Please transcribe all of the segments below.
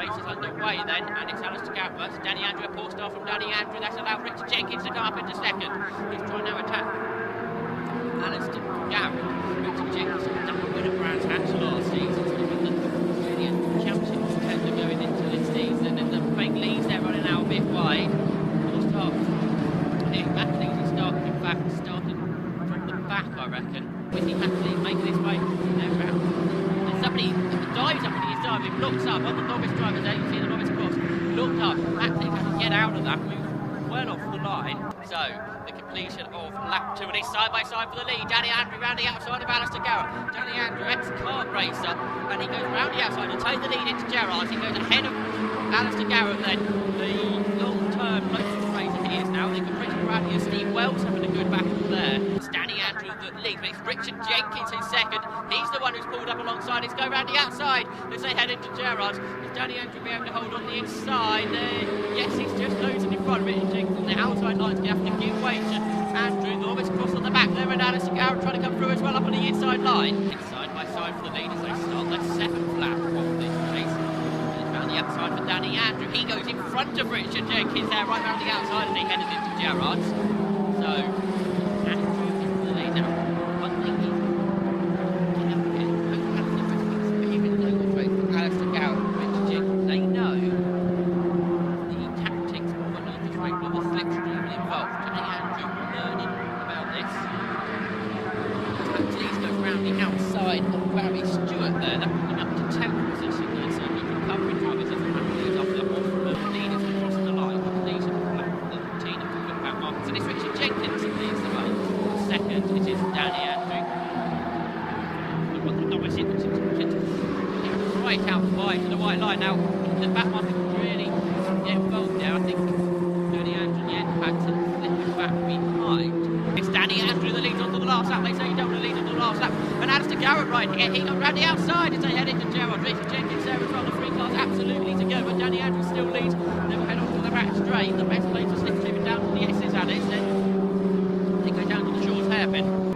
race is underway then, and it's Alistair Garrett versus Danny Andrew, a poor start from Danny Andrew. That's allowed Richard Jenkins to come up into second. He's trying to attack Alistair Garrett. Richard Jenkins has done a win at Brands Hatch last season, so he's in the Locost Championship contender going into this season, and the big leads there running out a bit wide. We'll start, I think Mackley's is starting, in fact, starting from the back, I reckon. Whitney Mackley making his way around. And somebody dives up and he's diving, looks up on the novice driver there, you see the novice cross, looked up, Mackley has to get out of that, moved well off the line. So, the completion of lap 2, and he's side by side for the lead. Danny Andrew round the outside of Alistair Garrett. Danny Andrew, ex-kart racer, and he goes round the outside to take the lead into Gerrard. He goes ahead of Alistair Garrett then, the long-term Locost racer he is now. They've got Richard Bradley and Steve Wells having a good battle there. It's Danny Andrew that leads, but it's Richard Jenkins in second. He's the one who's pulled up alongside. He's going round the outside as they head into Gerrard. Is Danny Andrew be able to hold on the inside there? Yes, he's just losing in front of Richard Jenkins on the outside line's going to have to give way to Andrew. The almost cross on the back there, and Alistair Garrett trying to come through as well up on the inside line. It's side by side for the lead as they start their seventh lap of this race. Round the outside for Danny Andrew. He goes in front of Richard Jenkins there, right round the outside, and he headed into Gerrard's. So, Andrew into the lead now. One thing he's Alistair Garrett, Richard Jenkins, they know the tactics of a Locost race with the slipstreaming involved. Danny Andrew learning about this. Please go round the outside of Barry Stewart there. That put him up to 10th position there, so he can cover in drivers as the lead off the ball from the leaders across the line. The leaders of the lap 13 of the back markers. And it's Richard Jenkins who leads the way. Second, it is Danny Andrew. Look what the novice is. Right out wide to the white line. Now, the back marker really get involved there. I think Danny Andrew in the end had to flip it back behind. It's Danny Andrew that leads onto the last lap. They say you don't want to lead onto the last lap. And Alistair Garrett right to get hit on round the outside as they head into Gerrard. Richard Jenkins there as well. The three cars absolutely to go, but Danny Andrew still leads. They will head on to the back straight. The best place to slip even down to the S's at it. Then they go down to the Shaw's hairpin.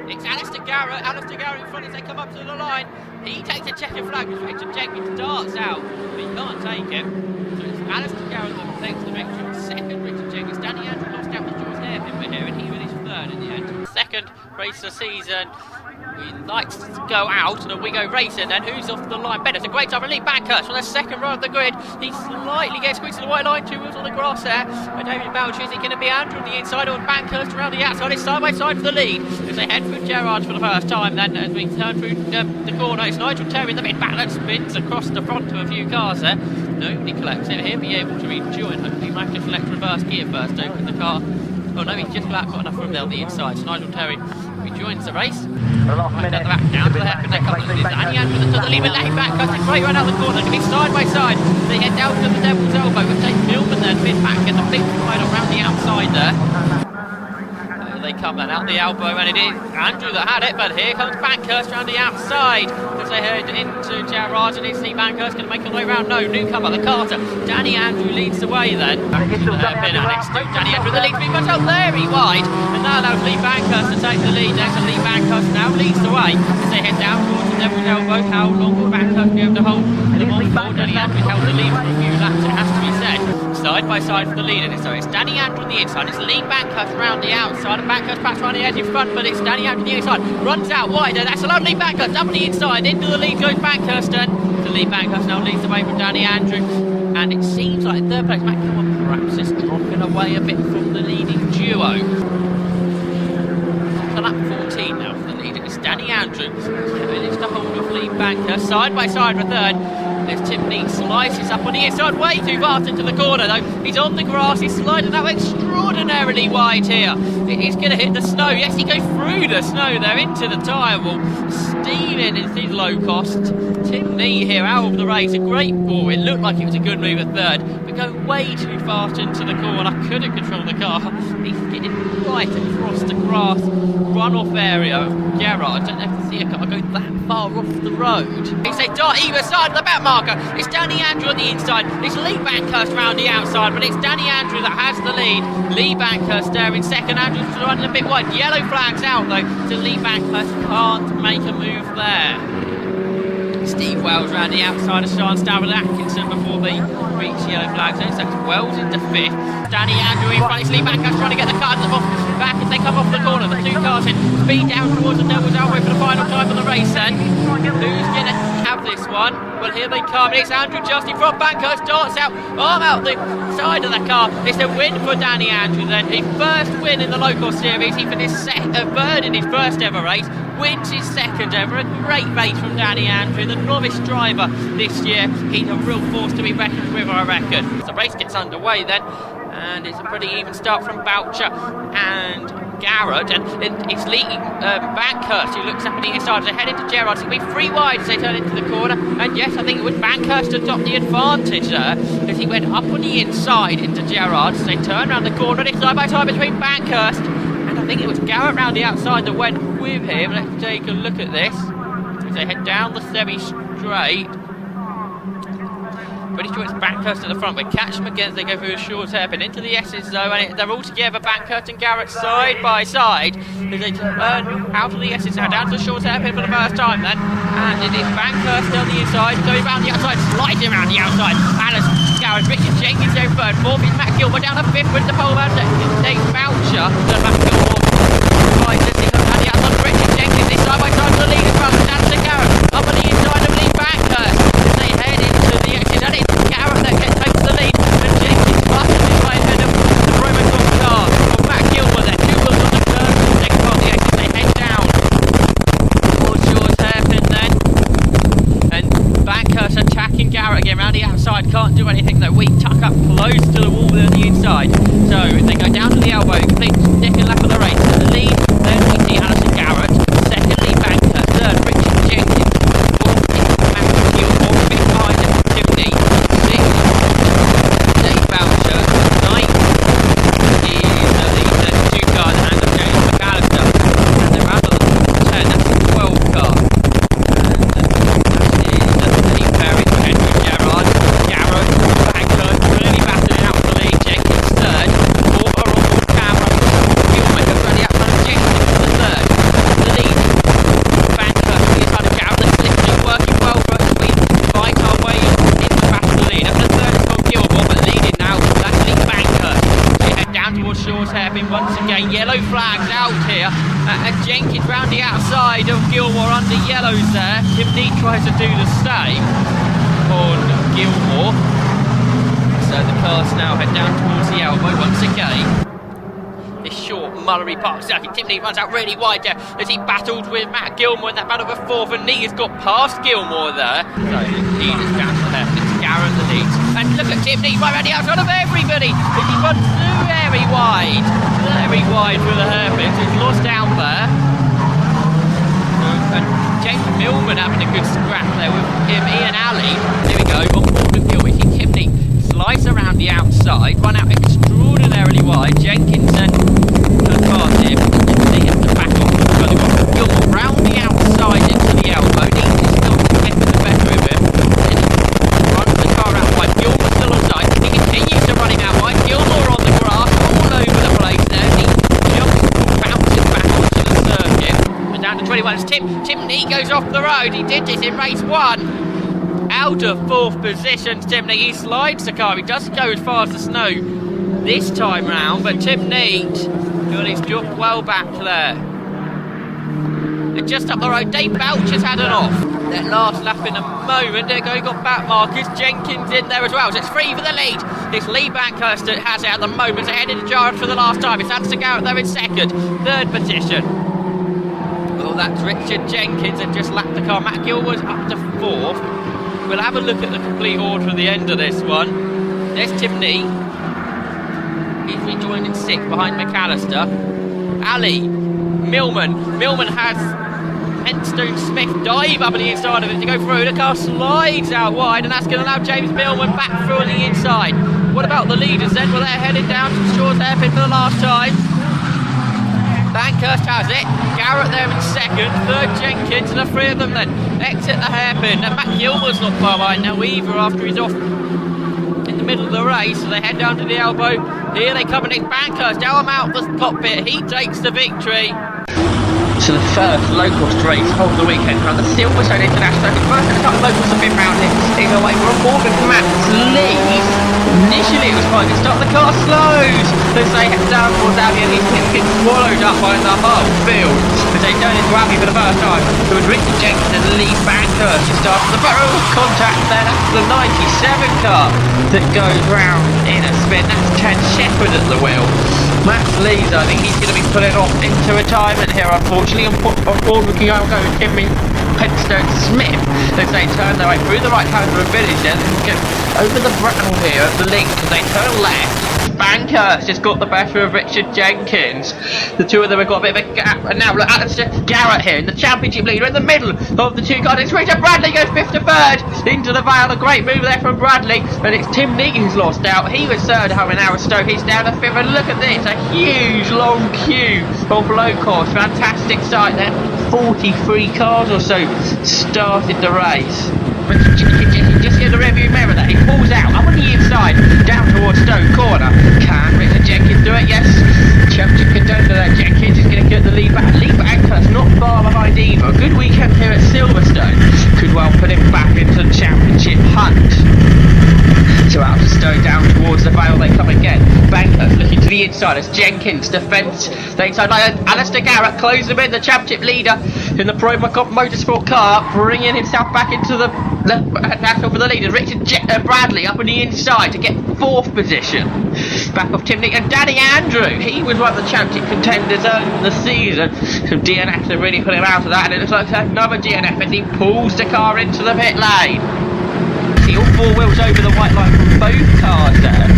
It's Alistair Garrett in front as they come up to the line. He takes a checkered flag as Richard Jenkins darts out, but he can't take it. So it's Alistair Garrett that takes the victory. Second, Richard Jenkins. Danny Andrew lost out the Shaw's hairpin we're here, and he finished third in the end. Second race of the season. We like to go out and we go racing, and who's off the line? Bennett's a great time to lead Bankhurst from the second row of the grid. He slightly gets squeezed to the white line, 2 wheels on the grass there. And David Boucher, is it going to be Andrew on the inside or Bankhurst around the outside? It's side by side for the lead as they head through Gerrard's for the first time. Then as we turn through the corner, it's Nigel Terry in the mid back that spins across the front of a few cars there. Nobody collects it. He'll be able to rejoin. Hopefully he might have to collect reverse gear first to open the car. Oh no, he's just about got enough room there on the inside. So Nigel Terry rejoins the race. Right at the back now, to the hairpin, they come to Danny Andrew that took the lead with Larry Bankhurst, a great run out the corner, going to be side by side. They head down to the Devil's Elbow with Dave Milman there, mid back, and the big ride around the outside there. They come then out the elbow, and it is Andrew that had it, but here comes Bankhurst round the outside as they head into Gerrard, and it's Lee Bankhurst going to make a way round. No, newcomer, the Carter. Danny Andrew leads the way then. Back to the hairpin, and it's Danny Andrew the lead, being got out very wide, and now allows Lee Bankhurst to take the lead there, so Lee Bankhurst now leads the way as they head down towards the Devil's Elbow. How long will Bankhurst be able to hold them on for? Danny Andrew held the lead for a few laps, it has to be said. Side by side for the lead, and so it's Danny Andrew on the inside, it's Lee Bankhurst round the outside, and Bankhurst back around the edge in front, but it's Danny Andrew on the inside, runs out wider, that's allowed Lee Bankhurst up on the inside, into the lead goes Bankhurst, and the Lee Bankhurst now leads the way from Danny Andrew, and it seems like third place Matt Cameron perhaps is dropping away a bit from the leading duo. So lap 14 now for the lead, it's Danny Andrew, it's the hold of Lee Bankhurst, side by side for third. As Tim Neat slices up on the inside, way too fast into the corner though. He's on the grass, he's sliding out extraordinarily wide here. He's going to hit the snow. Yes, he goes through the snow there into the tyre wall. Steaming into his Locost. Tim Neat here out of the race, a great ball. It looked like it was a good move at third, but going way too fast into the corner. Couldn't control the car. He's getting right across the grass runoff area of Gerrard. I don't know if you see a car go that far off the road. It's a dart either side of the back marker. It's Danny Andrew on the inside. It's Lee Bankhurst round the outside, but it's Danny Andrew that has the lead. Lee Bankhurst there in second. Andrew's running a bit wide. Yellow flags out though, so Lee Bankhurst can't make a move there. Steve Wells round the outside of Sean Stout and Atkinson before they reach the yellow flag zone. So it's Wells into 5th. Danny Andrew in front. It's Lee Bankhouse trying to get the cars off back as they come off the corner. The 2 cars in speed down towards the Devil's Elbow for the final time of the race then. Who's going to have this one? Well, here they come. It's Andrew just in front. Bankhurst darts out, arm out the side of the car. It's a win for Danny Andrew then. His first win in the Locost series. He finished third in his first ever race. Wins his second ever. A great race from Danny Andrew, the novice driver this year. He's a real force to be reckoned with, I reckon. The race gets underway then, and it's a pretty even start from Boucher and Garrett, and it's Lee Bankhurst who looks up at the inside. They head into Gerrard. It's going to be 3 wide as they turn into the corner, and yes, I think it was Bankhurst that got the advantage there as he went up on the inside into Gerrard. So they turn around the corner, and it's side by side between Bankhurst and I think it was Garrett round the outside that went with him. Let's take a look at this as they head down the semi-straight. Pretty sure it's Bankhurst at the front, but catch them again as they go through a short hairpin into the S's zone, and they're all together, Bankhurst and Garrett side by side as they turn out of the S's now down to the short hairpin for the first time then, and it is Bankhurst on the inside, going round the outside, sliding around the outside, Alice Garrett, Richard Jenkins over 3rd, 4th is Matt Gilmore down to 5th with the pole man, Dave Boucher, the Matt Gilmore right as they come down the outside, Richard Jenkins is side by side to the lead as well, down to Garrett, up on the inside of Lee Bankhurst as they head into the S's, and it's Garrett that takes the lead, and Jenkins passes his way ahead of the Roman car of Matt Gilmore there, 2 wheels on the curve, they come on the S's, they head down towards Shaw's hairpin then, and Bankhurst attacking Garrett again round the outside, can't do anything though, we tuck up close to the wall on the inside, so they go down to the elbow, complete second lap of the race, so the lead, then we see Alison Garrett, secondly Bankhurst, 3rd Richard Jenkins, 4th is Matt Gilmore, 5th behind him, Tiffany, 6th Dave Boucher, 9th is the 2 cars in hand of James McAllister, and they're out of the 10, that's the 12 car, and that is Lee Perry, Henry Gerrard, Garrett, Bankhurst, really battling out for the lead, Jenkins 3rd, 4th are on camera, Gilmore goes around the outside of Jenkins for the 3rd, the lead, Bankhurst on the inside of Garrett, the slipstream working well for us as we fight our way into the battle of the lead, up to the 3rd is Tom Gilmore, but leading now, that's Lee Bankhurst, they head down towards Shaw's hairpin once again, yellow flags out here, and Jenkins round the outside of Gilmore under yellows there, Tim Neat tries to do the same on Gilmore, so the cars now head down towards the elbow once again. This short Mullery Park circuit, Tim Neat runs out really wide there as he battled with Matt Gilmore in that battle for 4th, and Neat has got past Gilmore there, so Neat is down to the left, it's Garrett the lead, and look at Tim Neat right around the outside of everybody as he runs very wide through the hairpin, so he's lost out there. And James Millman having a good scrap there with him, Ian Alley. There we go, on board with Gilmore. You see Tiffany slice around the outside, run out extraordinarily wide. Jenkins then past him, Tiffany has to back off. But they've got Gilmore round the outside into the elbow. Neat is still getting the better of him. Runs the car out wide. Gilmore's still on side. He continues to run him out wide. Gilmore on the grass, all over the place there. He jumps, bounces back onto the circuit. We're down to 21. It's Tim Neat goes off the road. He did this in race 1. Out of 4th position, Tim Neat. He slides the car. He doesn't go as far as the snow this time round, but Tim Neat doing his job well back there. And just up the road, Dave Boucher's had an off. That last lap in a moment. There you got back markers. Jenkins in there as well. So it's 3 for the lead. It's Lee Bankhurst that has it at the moment. They're heading to Gerrard for the last time. It's Alistair Garrett there in 2nd. 3rd position. Well, that's Richard Jenkins and just lapped the car. Matt Gilmore's up to 4th. We'll have a look at the complete order at the end of this one. There's Tim Neat. He's rejoined in 6th behind McAllister. Ali, Millman has Henstone Smith dive up on the inside of it to go through. The car slides out wide, and that's going to allow James Millman back through on the inside. What about the leaders then? Well, they're headed down to Shaw's hairpin for the last time. Bankhurst has it. Garrett there in 2nd, 3rd Jenkins, and the 3 of them then exit the hairpin. And Matt Gilmore's not far behind now either after he's off in the middle of the race. So they head down to the elbow. Here they come, and it's Bankhurst. Now I'm out the cockpit. He takes the victory. So the first Locost race of the weekend around the Silverstone International. The first and a couple of locals have been round here. Steam away from board with Max Lees. Initially it was quite a good start. The car slows as they head down towards Abbey, and he's getting swallowed up by the whole field as they turn into Abbey for the first time. It was Richard Jenkins and Lee Bankhurst who started the barrel contact there. That's the 97 car that goes round in a spin. That's Ken Shepherd at the wheel. Max Lees, I think he's going to be pulling off into retirement here, unfortunately. On board looking out, go with Timmy Penstone Smith as they turn their way through the right-hand of the village and get over the brow here at the link as they turn left. Bankhurst just got the better of Richard Jenkins. The two of them have got a bit of a gap, and now look, Alistair Garrett here in the championship leader in the middle of the two guys. It's Richard Bradley goes 5th to 3rd into the Vale. A great move there from Bradley, and it's Tim Neat who's lost out. He was 3rd home in Arstow. He's down to 5th, and look at this, a huge long queue of Locost. Fantastic sight there. 43 cars or so started the race. Just in the rearview mirror there, he pulls out up on the inside, down towards Stone Corner. Can Richard Jenkins do it? Yes. Championship contender there. Jenkins is going to get the lead back. Lee Bankhurst not far behind either. Good weekend here at Silverstone. Could well put him back into the championship hunt. So out to Stowe, down towards the Vale they come again. Bankhurst looking to the inside as Jenkins defends the inside line. Alistair Garrett closes him in, the championship leader in the Pro Motorsport car, bringing himself back into the battle for the lead. And Richard Bradley up on the inside to get 4th position. Back off Tim Neat and Danny Andrew. He was one of the championship contenders early in the season. Some DNF to really put him out of that, and it looks like another DNF as he pulls the car into the pit lane. All 4 wheels over the white line from both cars there.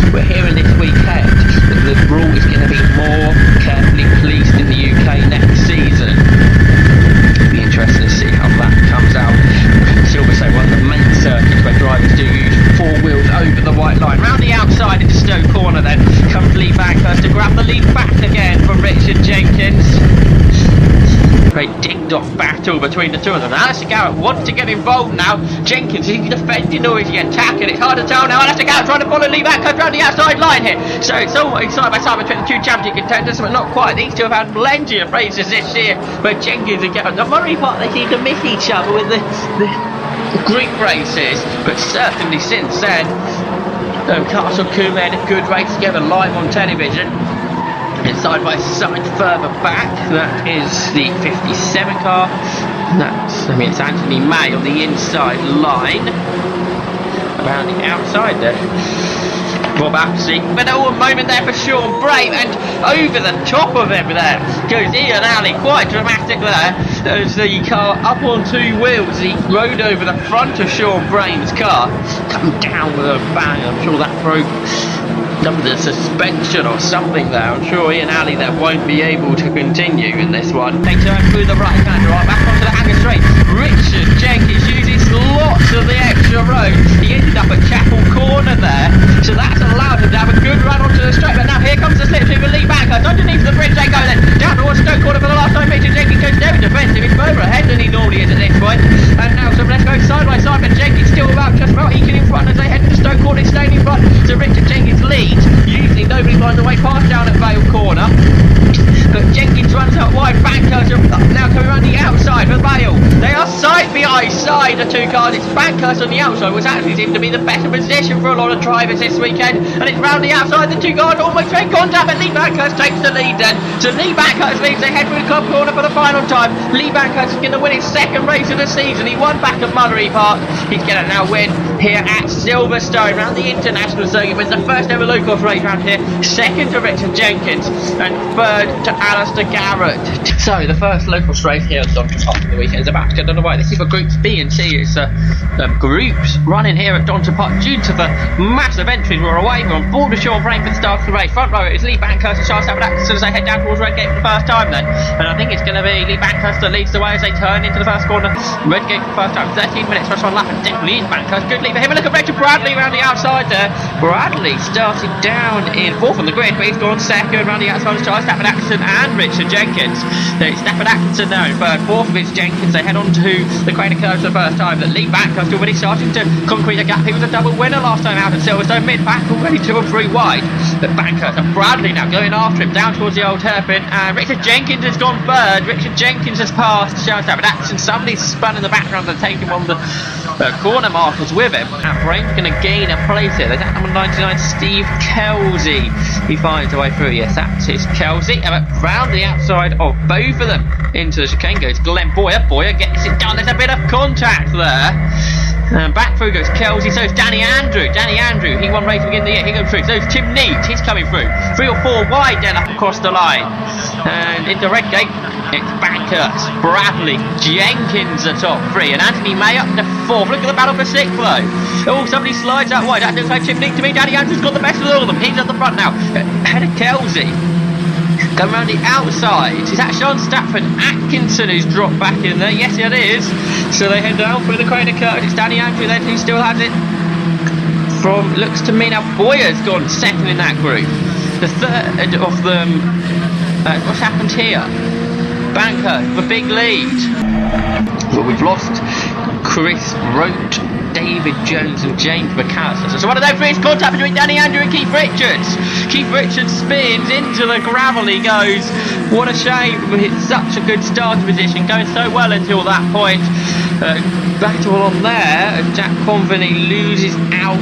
We're hearing this weekend that the rule is going to be more carefully policed in the UK next season. It'll be interesting to see how that comes out. Silverstone, one of the main circuits where drivers do use 4 wheels over the white line. Round the outside into Stowe Corner then comes Lee Bankhurst to grab the lead back again from Richard Jenkins. Great ding-dong battle between the two of them. Alistair Garrett wants to get involved now. Jenkins, is he defending or is he attacking? It's hard to tell now. Alistair Garrett trying to follow Lee Bankhurst around the outside line here. So it's almost side by side between the two championship contenders, but not quite. These two have had plenty of races this year, but Jenkins and Garrett, the Murray Park, they seem to miss each other with the group races, but certainly since then, Castle Coombe had a good race together live on television. And side by side further back, that is the 57 car. It's Anthony May on the inside line. Around the outside there, Rob Apsley. But a moment there for Sean Brave, and over the top of him there goes Ian Alley. Quite dramatic there as the car up on 2 wheels. He rode over the front of Sean Brave's car, come down with a bang. I'm sure that broke the suspension or something there. I'm sure Ian Alley there won't be able to continue in this one. They turn through the right hand right back onto the Hanger straight. Richard Jenkins uses lots of the extra road. He ended up at Chapel Corner there, so that's allowed him to have a good run onto the straight. But now here comes the slipstream with Lee Bankhurst underneath the bridge. They go then down towards Stoke Corner for the last time. Richard Jenkins goes very defensive. He's further ahead than he normally is at this point. And now so let's go side by side, but Jenkins still just about eking in front as they head to Stoke Corner, staying in front. So Richard Jenkins leads. Usually nobody finds a way past down at Vale Corner, but Jenkins runs out wide. Bankhurst now coming around the outside for Vale. They are side by side, the two cars. It's Bankhurst on the outside, which actually seems to be the better position for a lot of drivers this weekend, and it's round the outside. The two cars almost make contact, but Lee Bankhurst takes the lead then. So Lee Bankhurst leads. They head for the club corner for the final time. Lee Bankhurst is going to win his 2nd race of the season. He won back at Murray Park. He's going to now win here at Silverstone round the international circuit. It's the first ever Locost race round here. 2nd to Richard Jenkins and 3rd to Alistair Garrett. So the first Locost race here on Doncaster Park of the weekend is about to get underway. This is for groups B and C. It's groups running here at Doncaster Park due to the massive entries we're away. We're on board with Sean Brain for the start of the race. Front row is Lee Bankhurst and Charles Atkinson as they head down towards Redgate for the first time then. And I think it's going to be Lee Bankhurst that leads the way as they turn into the first corner. Redgate for the first time. 13 minutes for one lap, and definitely is Bankhurst. Good lead for him. And look at Richard Bradley around the outside there. Bradley started down in 4th on the grid, but he's gone 2nd around the outside of Charles Stafford Atkinson and Richard Jenkins. Stafford Atkinson now in 3rd. 4th is Jenkins. They head on to the Crater Curves for the first time. That Lee Bankhurst will win already starting to concrete a gap. He was a double winner last time out at Silverstone, mid-back already 2 and 3 wide. But Bankhurst and Bradley now going after him down towards the old hairpin, and Richard Jenkins has gone third. Richard Jenkins has passed Showstone, but action, somebody's spun in the background and taken one of the corner markers with him, and Brain's going to gain a place here. There's number 99, Steve Kelsey. He finds a way through. Yes, that's his Kelsey. And round the outside of both of them into the chicane goes Glenn Boyer. Boyer gets it done. There's a bit of contact there. And back through goes Kelsey. So is Danny Andrew. Danny Andrew, he won race to begin the year. He goes through. So is Tim Neat. He's coming through. 3 or 4 wide then up across the line. And into Redgate, it's Bankhurst, Bradley, Jenkins the top 3, and Anthony May up to 4th. Look at the battle for 6th though. Oh, somebody slides out wide. That looks like Tim Neat to me. Danny Andrew's got the best of all of them. He's at the front now. Ahead of Kelsey. Going around the outside. Is that Sean Stafford Atkinson who's dropped back in there? Yes, it is. So they head down through the corner curve. It's Danny Andrew then who still has it. From looks to me now, Boyer's gone second in that group. The third of them. What's happened here? Bankhurst with a big lead. But we've lost Chris Rote, David Jones and James McAllister. So one of them 3 is contact between Danny Andrew and Keith Richards. Keith Richards spins into the gravel. He goes. What a shame. It's such a good starting position, going so well until that point. Battle on there as Jack Conveny loses out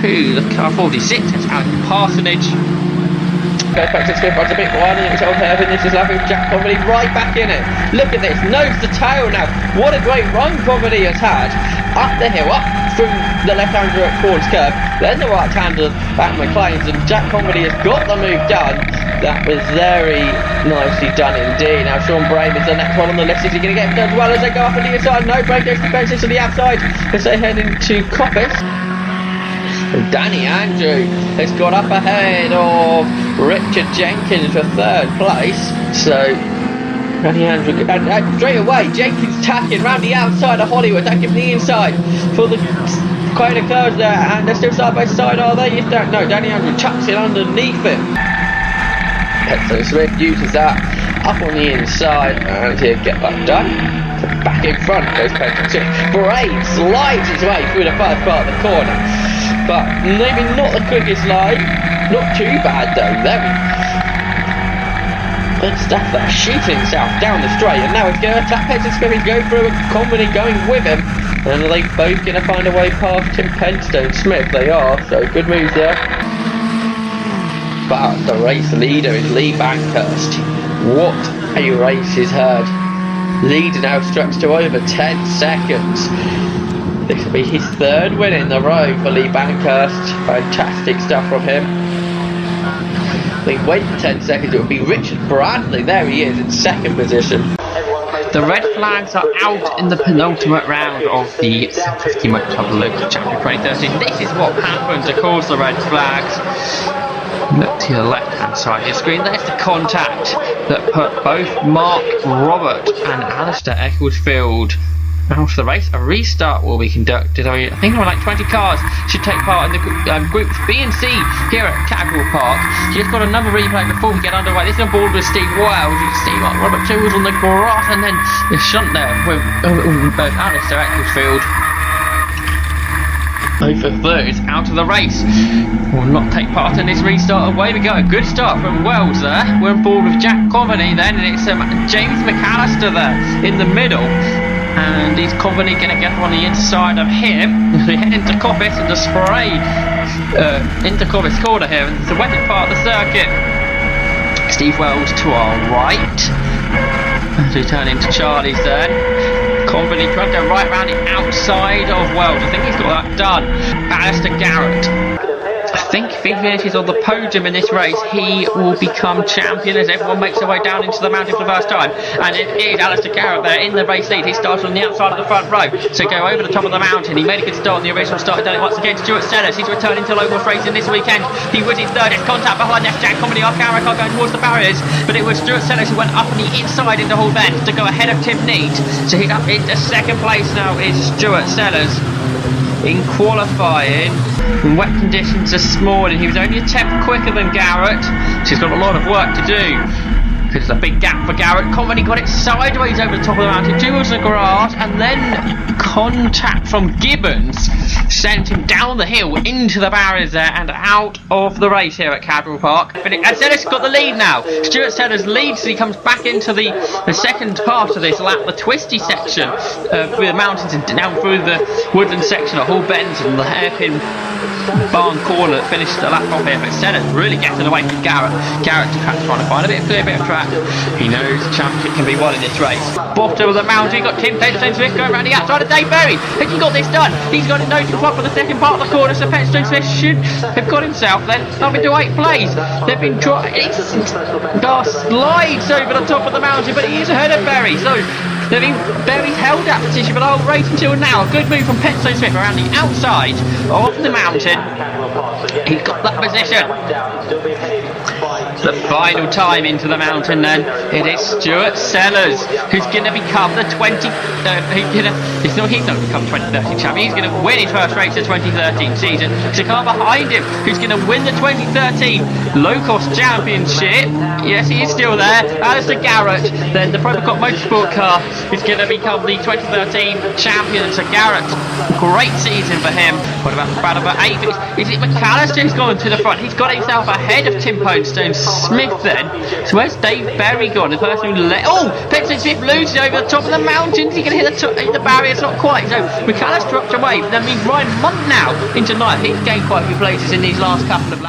to the car 46. That's out of Parsonage. Goes back to Smith, runs a bit wide, and it's old Hervin. This is lovely. Jack Conveny right back in it. Look at this, nose to tail now. What a great run Conveny has had. Up the hill, up through the left-hander at Ford's curve, then the right-hander at McLean's, and Jack Conveny has got the move done. That was very nicely done indeed. Now Sean Brame is the next one on the list. Is he going to get it done well as they go up on the inside? No, Brame goes defensive to the outside as they head into Coppice. And Danny Andrew has got up ahead of Richard Jenkins for 3rd place. So Danny Andrew, and straight away Jenkins tacking round the outside of Hollywood, tacking the inside for the corner curves there, and they're still side by side, are they? No, Danny Andrew chucks it underneath him. So Smith uses that up on the inside, and he'll get that done. Back in front goes Patrick. Brave slides his way through the first part of the corner, but maybe not the quickest line. Not too bad though. Good stuff there, shooting himself down the straight, and now he's going to attack Peter Smith. He's going through a Conveny going with him, and are they both going to find a way past Tim Penstone Smith? They are, so good moves there. But the race leader is Lee Bankhurst. What a race he's had. Lead now stretched to over 10 seconds. This will be his 3rd win in a row for Lee Bankhurst. Fantastic stuff from him. They wait for 10 seconds. It will be Richard Bradley. There he is in 2nd position. The red flags are out in the penultimate round of the 750 Motor Locost Championship 2013. This is what happens to cause the red flags. Look to your left hand side of your screen. There's the contact that put both Mark Robert and Alistair Ecclesfield out of the race. A restart will be conducted. I think around like 20 cars should take part in the groups B and C here at Catterall Park. Just got another replay before we get underway. This is on board with Steve Wells. You can see Mark Robert 2 was on the grass, and then the shunt there with both Alistair Ecclesfield. Both of those out of the race will not take part in this restart. Away we go. A good start from Wells there. We're on board with Jack Conveny then, and it's James McAllister there in the middle. And is Conveny going to get on the inside of him? We head into Coppice and the spray into Coppice corner here, and it's the wettest part of the circuit. Steve Wells to our right as we turn into Charlie's then. Conveny trying to go right around the outside of Wells. I think he's got that done. Alistair Garrett. I think if he finishes on the podium in this race, he will become champion as everyone makes their way down into the mountain for the first time. And it is Alistair Garrett there in the race lead. He started on the outside of the front row to go over the top of the mountain. He made a good start on the original start. Done it once again. Stuart Sellers. He's returning to Locost racing this weekend. He was in 3rd. It's contact behind there. Jack Conveny off camera car going towards the barriers. But it was Stuart Sellers who went up on the inside into Hall Bend to go ahead of Tim Neat. So he's up into 2nd place now is Stuart Sellers. In qualifying, in wet conditions this morning, he was only a tenth quicker than Garrett, so he's got a lot of work to do. It's a big gap for Garrett. Conway got it sideways over the top of the mountain towards the grass, and then contact from Gibbons sent him down the hill into the barriers there and out of the race here at Cadwell Park. And Sellers got the lead now. Stuart Sellers leads as he comes back into the second part of this lap, the twisty section through the mountains and down through the woodland section of Hall Bends and the hairpin barn corner that finished the lap off here. But Sellers really getting away from Garrett. Garrett perhaps trying to find a bit of clear bit of track. He knows the championship can be won in this race. Bottom of the mountain, got Tim Petstone-Smith going around the outside of Dave Berry. Has he got this done? He's got it no to front for the second part of the corner, so Petstone-Smith should have got himself then up into 8th place. They've been trying. Slides over the top of the mountain, but he is ahead of Berry. So Berry's held that position, but I'll race until now. A good move from Petstone-Smith around the outside of the mountain. He's got that position. The final time into the mountain then, it is Stuart Sellers who's going to become the he's not going to become 2013 champion. He's going to win his first race of the 2013 season. There's a car behind him who's going to win the 2013 Locost Championship. Yes, he is still there. Alistair Garrett, then the Probocop Motorsport car, is going to become the 2013 champion. So Garrett, great season for him. What about the battle for 8th? Is it McAllister who's gone to the front? He's got himself ahead of Tim Petstone-Smith then. So where's Dave Berry gone? The person who Petstone-Smith loses over the top of the mountains. He can hit the barriers, not quite. So McAllister dropped away. That means Ryan Munt now into 9th. He's gained quite a few places in these last couple of laps.